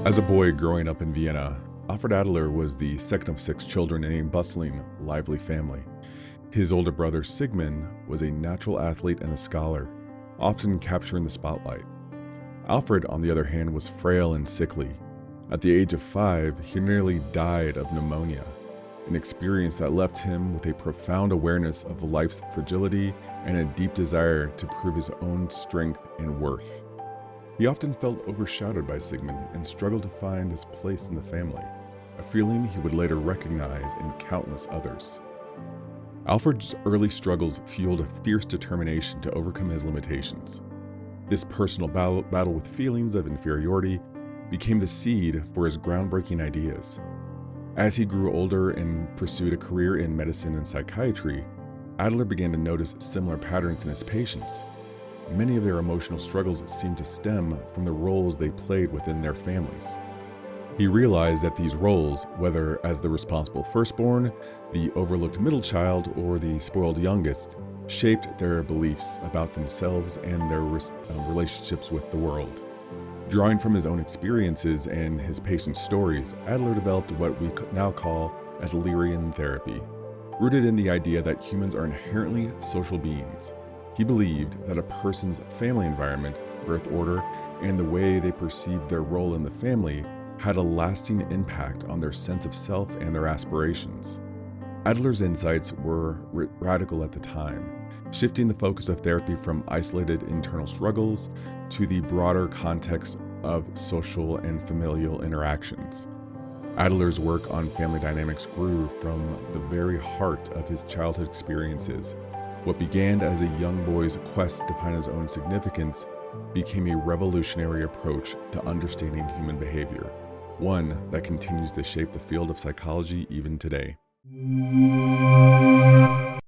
As a boy growing up in Vienna, Alfred Adler was the second of 6 children in a bustling, lively family. His older brother Sigmund was a natural athlete and a scholar, often capturing the spotlight. Alfred, on the other hand, was frail and sickly. At the age of 5, he nearly died of pneumonia, an experience that left him with a profound awareness of life's fragility and a deep desire to prove his own strength and worth. He often felt overshadowed by Sigmund and struggled to find his place in the family, a feeling he would later recognize in countless others. Alfred's early struggles fueled a fierce determination to overcome his limitations. This personal battle with feelings of inferiority became the seed for his groundbreaking ideas. As he grew older and pursued a career in medicine and psychiatry, Adler began to notice similar patterns in his patients. Many of their emotional struggles seemed to stem from the roles they played within their families. He realized that these roles, whether as the responsible firstborn, the overlooked middle child, or the spoiled youngest, shaped their beliefs about themselves and their relationships with the world. Drawing from his own experiences and his patients' stories, Adler developed what we now call Adlerian Therapy, rooted in the idea that humans are inherently social beings. He believed that a person's family environment, birth order, and the way they perceived their role in the family had a lasting impact on their sense of self and their aspirations. Adler's insights were radical at the time, shifting the focus of therapy from isolated internal struggles to the broader context of social and familial interactions. Adler's work on family dynamics grew from the very heart of his childhood experiences. What began as a young boy's quest to find his own significance became a revolutionary approach to understanding human behavior, one that continues to shape the field of psychology even today.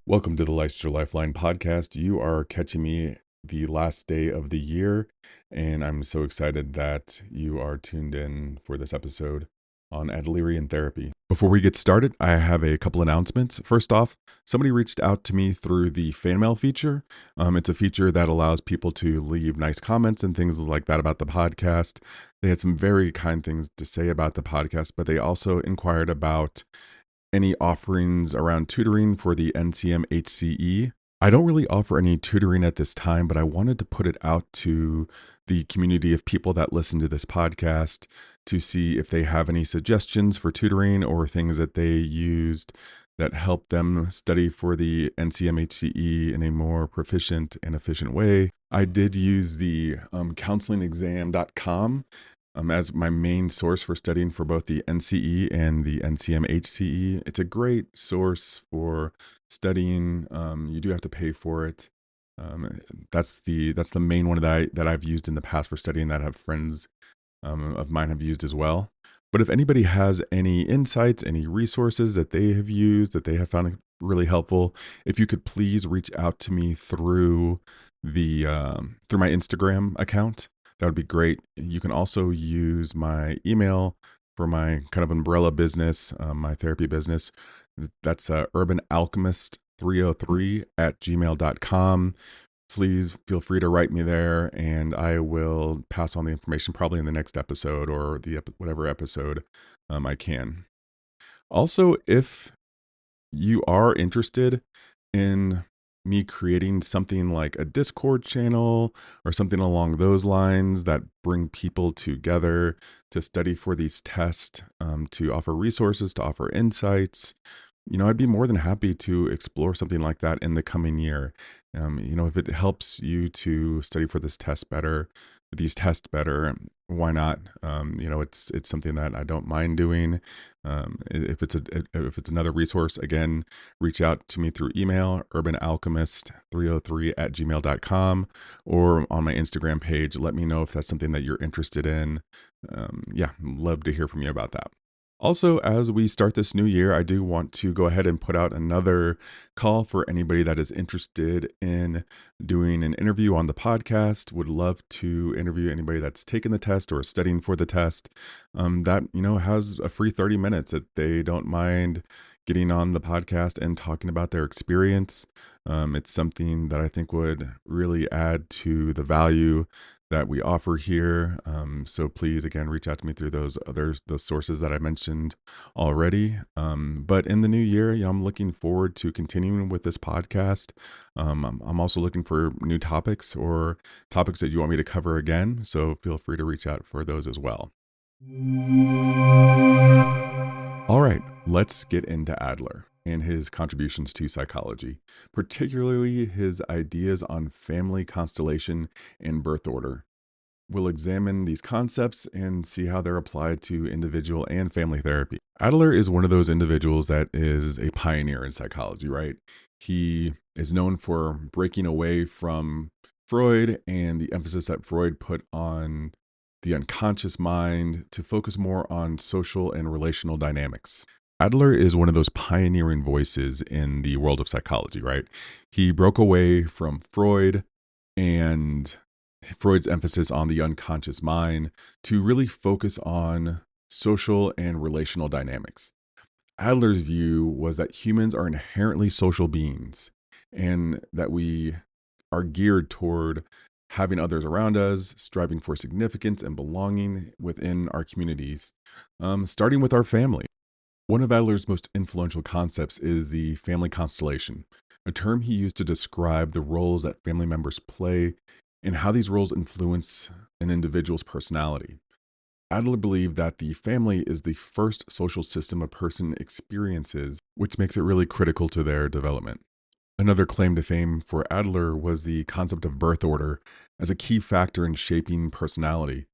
Welcome to the Licensure Lifeline podcast. You are catching me the last day of the year, and I'm so excited that you are tuned in for this episode on Adlerian Therapy. Before we get started, I have a couple announcements. First off, somebody reached out to me through the fan mail feature. It's a feature that allows people to leave nice comments and things like that about the podcast. They had some very kind things to say about the podcast, but they also inquired about any offerings around tutoring for the NCM HCE. I don't really offer any tutoring at this time, but I wanted to put it out to the community of people that listen to this podcast to see if they have any suggestions for tutoring or things that they used that helped them study for the NCM HCE in a more proficient and efficient way. I did use the counselingexam.com as my main source for studying for both the NCE and the NCM HCE. It's a great source for studying. You do have to pay for it. That's the main one that I've used in the past for studying, that have friends of mine have used as well. But if anybody has any insights, any resources that they have used that they have found really helpful, if you could please reach out to me through the through my Instagram account, that would be great. You can also use my email for my kind of umbrella business, my therapy business. That's urbanalchemist303@gmail.com. Please feel free to write me there, and I will pass on the information probably in the next episode or whatever episode I can. Also, if you are interested in me creating something like a Discord channel or something along those lines that bring people together to study for these tests, to offer resources, to offer insights, I'd be more than happy to explore something like that in the coming year. If it helps you to study for these tests better, why not? It's something that I don't mind doing. If it's another resource, again, reach out to me through email, urbanalchemist303@gmail.com, or on my Instagram page. Let me know if that's something that you're interested in. Love to hear from you about that. Also, as we start this new year, I do want to go ahead and put out another call for anybody that is interested in doing an interview on the podcast. Would love to interview anybody that's taken the test or studying for the test, that, has a free 30 minutes that they don't mind getting on the podcast and talking about their experience. It's something that I think would really add to the value that we offer here. So please, again, reach out to me through those sources that I mentioned already. But in the new year, I'm looking forward to continuing with this podcast. I'm also looking for new topics or topics that you want me to cover again. So feel free to reach out for those as well. All right, let's get into Adler and his contributions to psychology, particularly his ideas on family constellation and birth order. We'll examine these concepts and see how they're applied to individual and family therapy. Adler is one of those individuals that is a pioneer in psychology, right? He is known for breaking away from Freud and the emphasis that Freud put on the unconscious mind to focus more on social and relational dynamics. Adler is one of those pioneering voices in the world of psychology, right? He broke away from Freud and Freud's emphasis on the unconscious mind to really focus on social and relational dynamics. Adler's view was that humans are inherently social beings and that we are geared toward having others around us, striving for significance and belonging within our communities, starting with our family. One of Adler's most influential concepts is the family constellation, a term he used to describe the roles that family members play and how these roles influence an individual's personality. Adler believed that the family is the first social system a person experiences, which makes it really critical to their development. Another claim to fame for Adler was the concept of birth order as a key factor in shaping personality.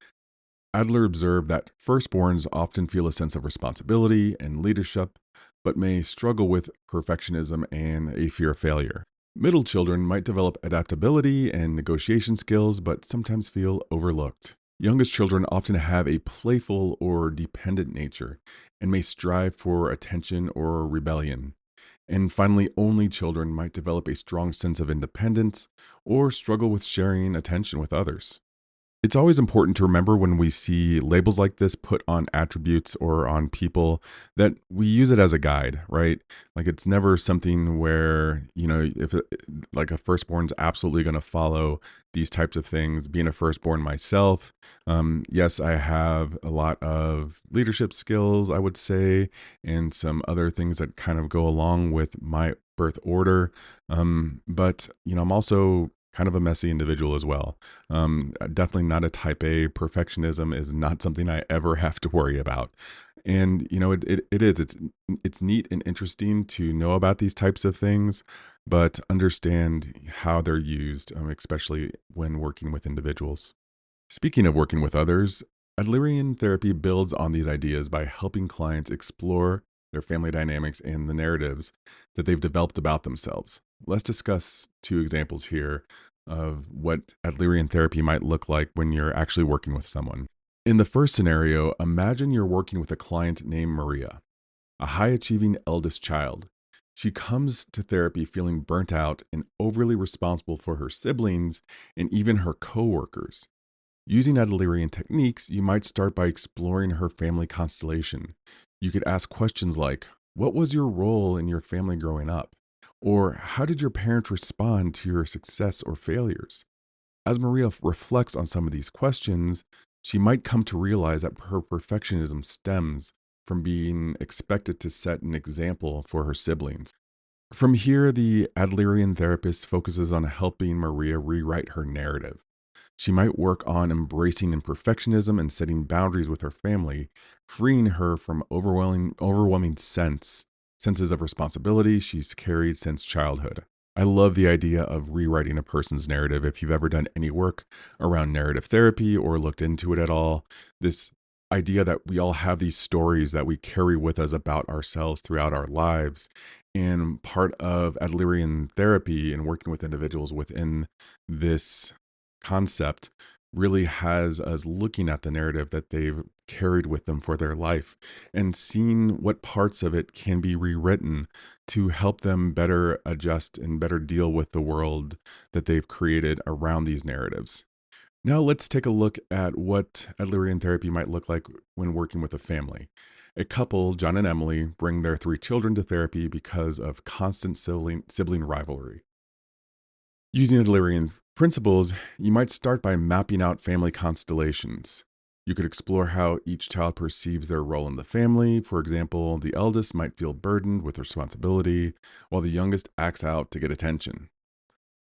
Adler observed that firstborns often feel a sense of responsibility and leadership, but may struggle with perfectionism and a fear of failure. Middle children might develop adaptability and negotiation skills, but sometimes feel overlooked. Youngest children often have a playful or dependent nature and may strive for attention or rebellion. And finally, only children might develop a strong sense of independence or struggle with sharing attention with others. It's always important to remember when we see labels like this put on attributes or on people that we use it as a guide, right? Like it's never something where, if like a firstborn's absolutely going to follow these types of things. Being a firstborn myself, yes, I have a lot of leadership skills, I would say, and some other things that kind of go along with my birth order. But, I'm also kind of a messy individual as well. Definitely not a type A. Perfectionism is not something I ever have to worry about. And it's neat and interesting to know about these types of things, but understand how they're used, especially when working with individuals. Speaking of working with others, Adlerian therapy builds on these ideas by helping clients explore their family dynamics and the narratives that they've developed about themselves. Let's discuss two examples here of what Adlerian therapy might look like when you're actually working with someone. In the first scenario, imagine you're working with a client named Maria, a high achieving eldest child. She comes to therapy feeling burnt out and overly responsible for her siblings and even her coworkers. Using Adlerian techniques, you might start by exploring her family constellation. You could ask questions like, what was your role in your family growing up? Or how did your parents respond to your success or failures? As Maria reflects on some of these questions, she might come to realize that her perfectionism stems from being expected to set an example for her siblings. From here, the Adlerian therapist focuses on helping Maria rewrite her narrative. She might work on embracing imperfectionism and setting boundaries with her family, freeing her from overwhelming senses of responsibility she's carried since childhood. I love the idea of rewriting a person's narrative. If you've ever done any work around narrative therapy or looked into it at all, this idea that we all have these stories that we carry with us about ourselves throughout our lives. And part of Adlerian therapy and working with individuals within this concept really has us looking at the narrative that they've carried with them for their life and seeing what parts of it can be rewritten to help them better adjust and better deal with the world that they've created around these narratives. Now, let's take a look at what Adlerian therapy might look like when working with a family. A couple, John and Emily, bring their three children to therapy because of constant sibling rivalry. Using Adlerian Principles: you might start by mapping out family constellations. You could explore how each child perceives their role in the family. For example, the eldest might feel burdened with responsibility, while the youngest acts out to get attention.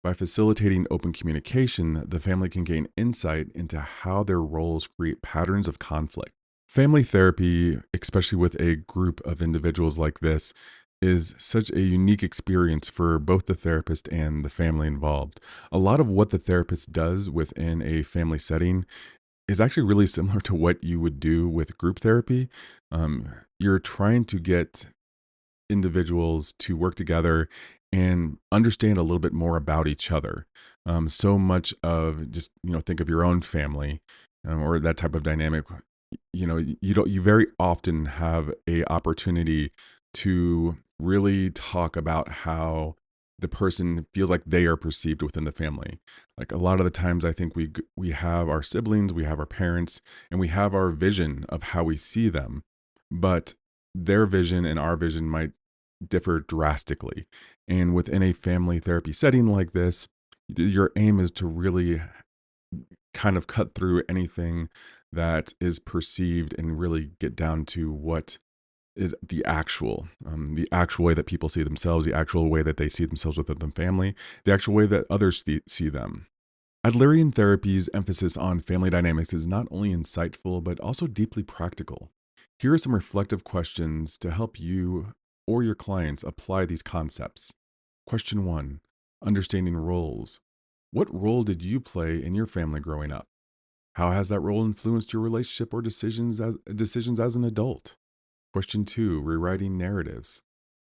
By facilitating open communication, the family can gain insight into how their roles create patterns of conflict. Family therapy, especially with a group of individuals like this, is such a unique experience for both the therapist and the family involved. A lot of what the therapist does within a family setting is actually really similar to what you would do with group therapy. You're trying to get individuals to work together and understand a little bit more about each other. So much of just, think of your own family, or that type of dynamic. You very often have a opportunity to really talk about how the person feels like they are perceived within the family. Like a lot of the times, I think we have our siblings, we have our parents, and we have our vision of how we see them, but their vision and our vision might differ drastically. And within a family therapy setting like this, your aim is to really kind of cut through anything that is perceived and really get down to what is the actual way that people see themselves, the actual way that they see themselves within the family, the actual way that others see them. Adlerian therapy's emphasis on family dynamics is not only insightful, but also deeply practical. Here are some reflective questions to help you or your clients apply these concepts. Question 1: understanding roles. What role did you play in your family growing up? How has that role influenced your relationship or decisions as an adult? Question 2: rewriting narratives.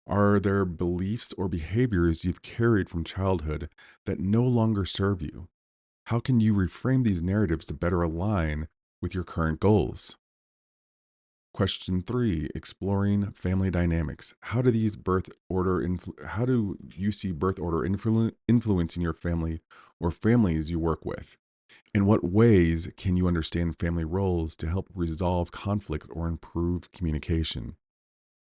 Are there beliefs or behaviors you've carried from childhood that no longer serve you? How can you reframe these narratives to better align with your current goals? Question 3: exploring family dynamics. How do you see birth order influencing your family or families you work with? In what ways can you understand family roles to help resolve conflict or improve communication?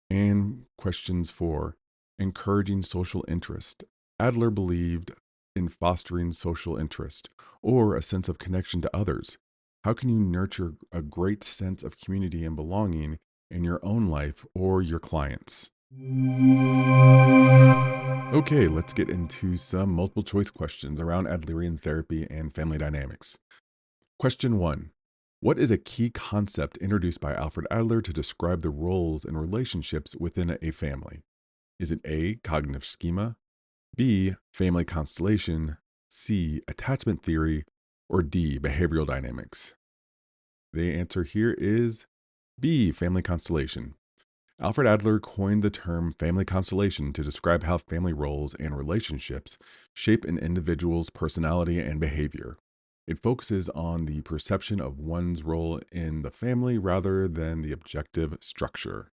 And questions 4: encouraging social interest. Adler believed in fostering social interest or a sense of connection to others. How can you nurture a great sense of community and belonging in your own life or your clients? Okay, let's get into some multiple choice questions around Adlerian therapy and family dynamics. Question 1: what is a key concept introduced by Alfred Adler to describe the roles and relationships within a family? Is it A, cognitive schema, B, family constellation, C, attachment theory, or D, behavioral dynamics? The answer here is B, family constellation. Alfred Adler coined the term family constellation to describe how family roles and relationships shape an individual's personality and behavior. It focuses on the perception of one's role in the family rather than the objective structure.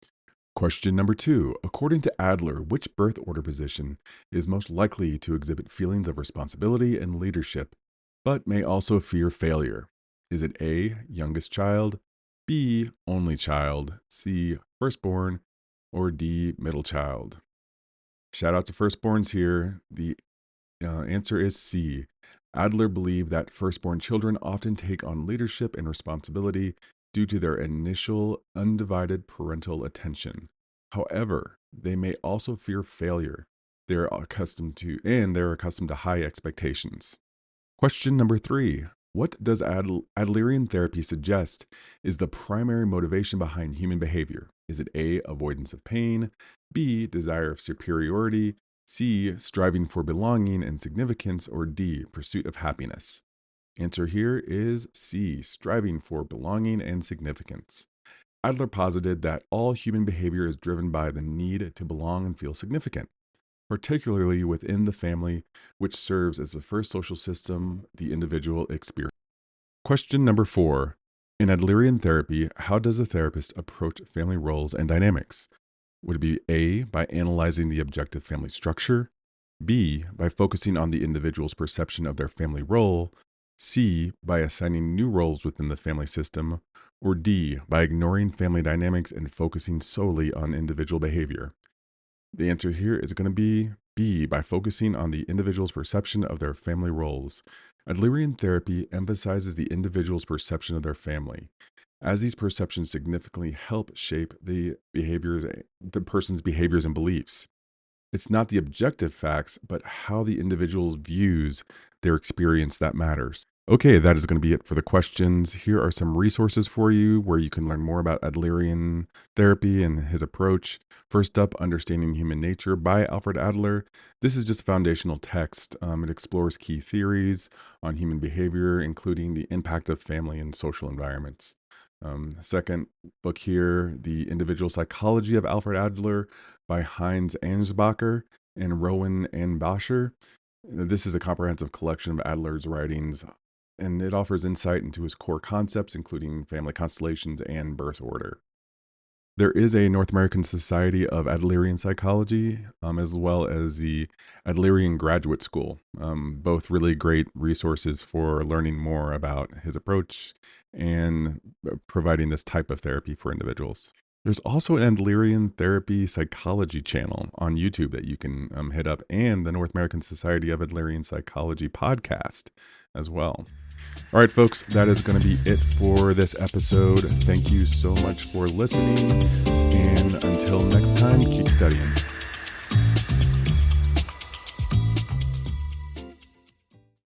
Question number 2: according to Adler, which birth order position is most likely to exhibit feelings of responsibility and leadership, but may also fear failure? Is it A, youngest child, B, only child, C, firstborn, or D, middle child? Shout out to firstborns here. The answer is C. Adler believed that firstborn children often take on leadership and responsibility due to their initial undivided parental attention. However, they may also fear failure. They're accustomed to high expectations. Question number 3: what does Adlerian therapy suggest is the primary motivation behind human behavior? Is it A, avoidance of pain, B, desire of superiority, C, striving for belonging and significance, or D, pursuit of happiness? Answer here is C, striving for belonging and significance. Adler posited that all human behavior is driven by the need to belong and feel significant, particularly within the family, which serves as the first social system the individual experiences. Question number 4: in Adlerian therapy, how does a therapist approach family roles and dynamics? Would it be A, by analyzing the objective family structure, B, by focusing on the individual's perception of their family role, C, by assigning new roles within the family system, or D, by ignoring family dynamics and focusing solely on individual behavior? The answer here is going to be B, by focusing on the individual's perception of their family roles. Adlerian therapy emphasizes the individual's perception of their family, as these perceptions significantly help shape the person's behaviors and beliefs. It's not the objective facts, but how the individual views their experience that matters. Okay, that is going to be it for the questions. Here are some resources for you where you can learn more about Adlerian therapy and his approach. First up, Understanding Human Nature by Alfred Adler. This is just a foundational text. It explores key theories on human behavior, including the impact of family and social environments. Second book here, The Individual Psychology of Alfred Adler by Heinz Ansbacher and Rowan Anbacher. This is a comprehensive collection of Adler's writings, and it offers insight into his core concepts, including family constellations and birth order. There is a North American Society of Adlerian Psychology, as well as the Adlerian Graduate School. Both really great resources for learning more about his approach and providing this type of therapy for individuals. There's also an Adlerian Therapy Psychology channel on YouTube that you can hit up, and the North American Society of Adlerian Psychology podcast as well. All right, folks, that is going to be it for this episode. Thank you so much for listening, and until next time, keep studying.